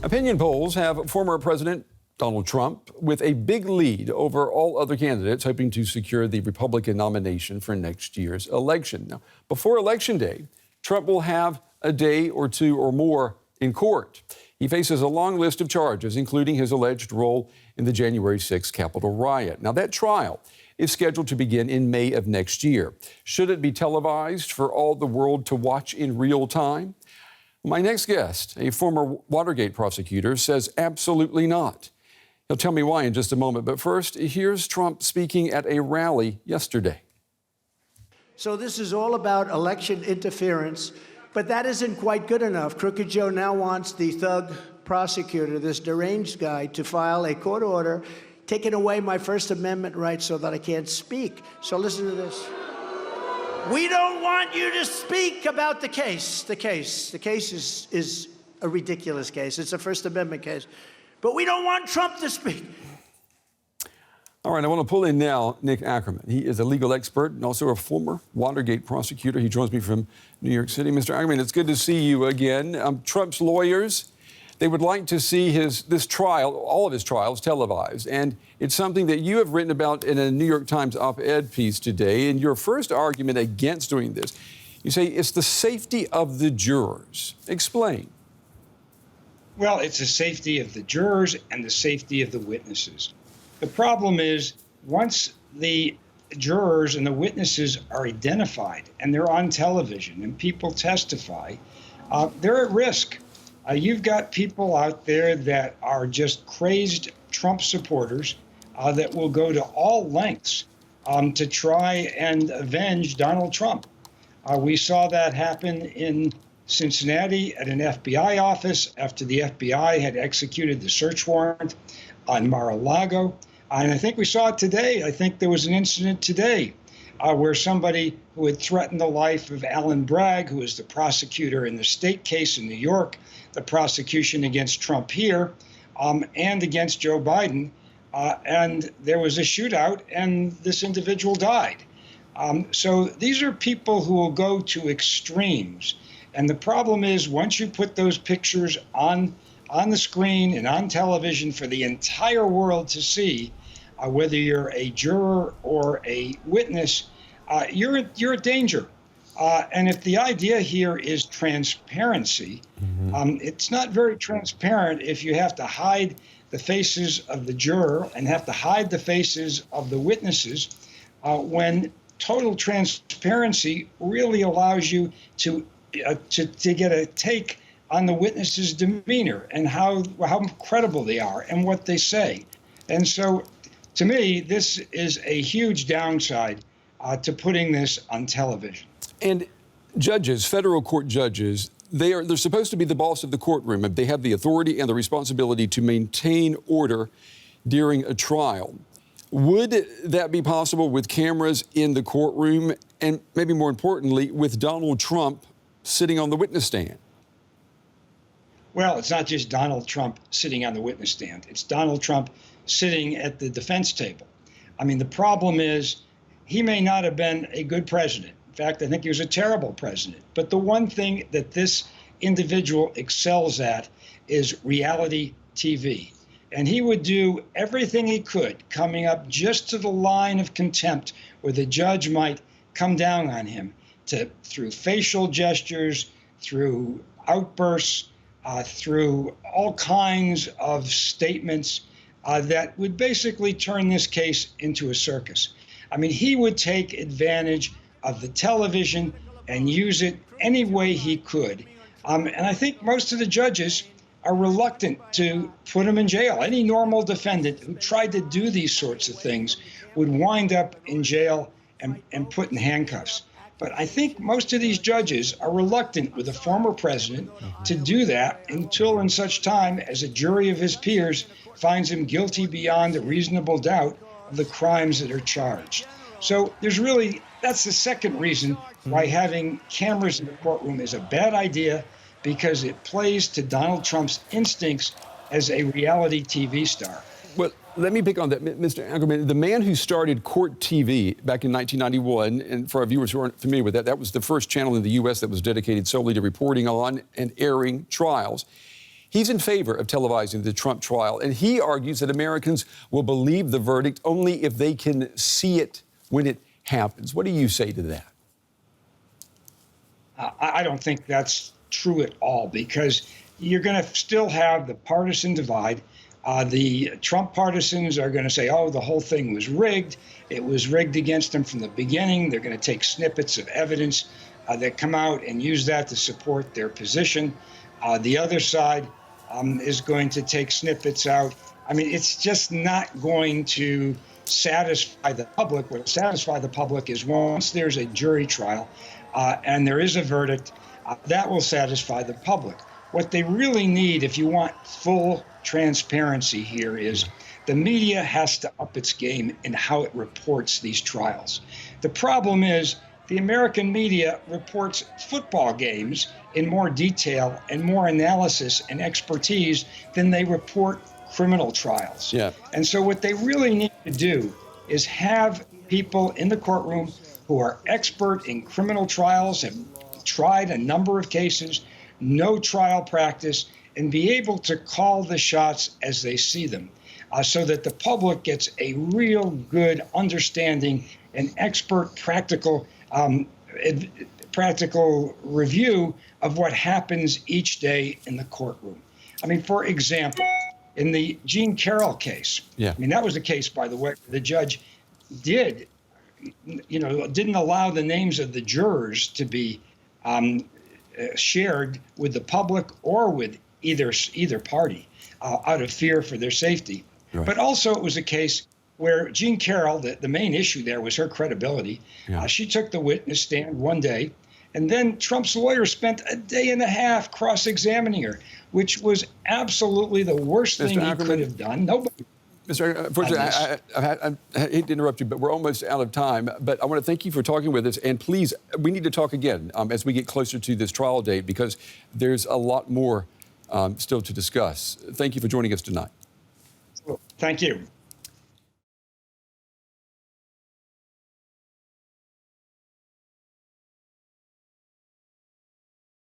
Opinion polls have former President Donald Trump with a big lead over all other candidates, hoping to secure the Republican nomination for next year's election. Now, before Election Day, Trump will have a day or two or more in court. He faces a long list of charges, including his alleged role in the January 6th Capitol riot. Now, that trial is scheduled to begin in May of next year. Should it be televised for all the world to watch in real time? My next guest, a former Watergate prosecutor, says absolutely not. He'll tell me why in just a moment. But first, here's Trump speaking at a rally yesterday. So this is all about election interference, but that isn't quite good enough. Crooked Joe now wants the thug prosecutor, this deranged guy, to file a court order taking away my First Amendment rights so that I can't speak. So listen to this. We don't want you to speak about the case. The case is a ridiculous case. It's a First Amendment case. But we don't want Trump to speak. All right, I want to pull in now Nick Akerman. He is a legal expert and also a former Watergate prosecutor. He joins me from New York City. Mr. Akerman, it's good to see you again. Trump's lawyers, they would like to see this trial, all of his trials, televised. And it's something that you have written about in a New York Times op-ed piece today. And your first argument against doing this, you say it's the safety of the jurors. Explain. Well, it's the safety of the jurors and the safety of the witnesses. The problem is once the jurors and the witnesses are identified and they're on television and people testify, they're at risk. You've got people out there that are just crazed Trump supporters that will go to all lengths to try and avenge Donald Trump. We saw that happen in Cincinnati at an FBI office after the FBI had executed the search warrant on Mar-a-Lago. And I think we saw it today. I think there was an incident today where somebody who had threatened the life of Alan Bragg, who was the prosecutor in the state case in New York, the prosecution against Trump here, and against Joe Biden. And there was a shootout and this individual died. So these are people who will go to extremes. And the problem is once you put those pictures on the screen and on television for the entire world to see, whether you're a juror or a witness, you're at danger. And if the idea here is transparency, it's not very transparent if you have to hide the faces of the juror and have to hide the faces of the witnesses when total transparency really allows you to get a take on the witnesses' demeanor and how credible they are and what they say. And so, to me, this is a huge downside to putting this on television. And judges, federal court judges, they're supposed to be the boss of the courtroom. They have the authority and the responsibility to maintain order during a trial. Would that be possible with cameras in the courtroom and maybe more importantly, with Donald Trump sitting on the witness stand? Well, it's not just Donald Trump sitting on the witness stand. It's Donald Trump sitting at the defense table. I mean, the problem is he may not have been a good president. In fact, I think he was a terrible president. But the one thing that this individual excels at is reality TV. And he would do everything he could, coming up just to the line of contempt where the judge might come down on him through facial gestures, through outbursts, through all kinds of statements that would basically turn this case into a circus. I mean, he would take advantage of the television and use it any way he could. And I think most of the judges are reluctant to put him in jail. Any normal defendant who tried to do these sorts of things would wind up in jail and put in handcuffs. But I think most of these judges are reluctant with a former president to do that until and such time as a jury of his peers finds him guilty beyond a reasonable doubt of the crimes that are charged. So that's the second reason why having cameras in the courtroom is a bad idea, because it plays to Donald Trump's instincts as a reality TV star. Well, let me pick on that, Mr. Akerman. The man who started Court TV back in 1991, and for our viewers who aren't familiar with that, that was the first channel in the U.S. that was dedicated solely to reporting on and airing trials. He's in favor of televising the Trump trial, and he argues that Americans will believe the verdict only if they can see it when it happens. What do you say to that? I don't think that's true at all, because you're going to still have the partisan divide. The Trump partisans are going to say, oh, the whole thing was rigged. It was rigged against them from the beginning. They're going to take snippets of evidence that come out and use that to support their position. The other side is going to take snippets out. I mean, it's just not going to satisfy the public. What will satisfy the public is once there's a jury trial and there is a verdict, that will satisfy the public. What they really need, if you want full transparency here, is the media has to up its game in how it reports these trials. The problem is the American media reports football games in more detail and more analysis and expertise than they report criminal trials. Yeah. And so what they really need to do is have people in the courtroom who are expert in criminal trials, have tried a number of cases, know trial practice, and be able to call the shots as they see them, so that the public gets a real good understanding and expert practical review of what happens each day in the courtroom. I mean, for example, in the Jean Carroll case, I mean, that was a case, by the way, the judge didn't allow the names of the jurors to be shared with the public or with either party out of fear for their safety. Right. But also it was a case where Jean Carroll, the main issue there was her credibility. She took the witness stand one day, and then Trump's lawyer spent a day and a half cross-examining her, which was absolutely the worst thing he could have done. Nobody. Mr. Unfortunately, I hate to interrupt you, but we're almost out of time. But I want to thank you for talking with us. And please, we need to talk again as we get closer to this trial date, because there's a lot more still to discuss. Thank you for joining us tonight. Thank you.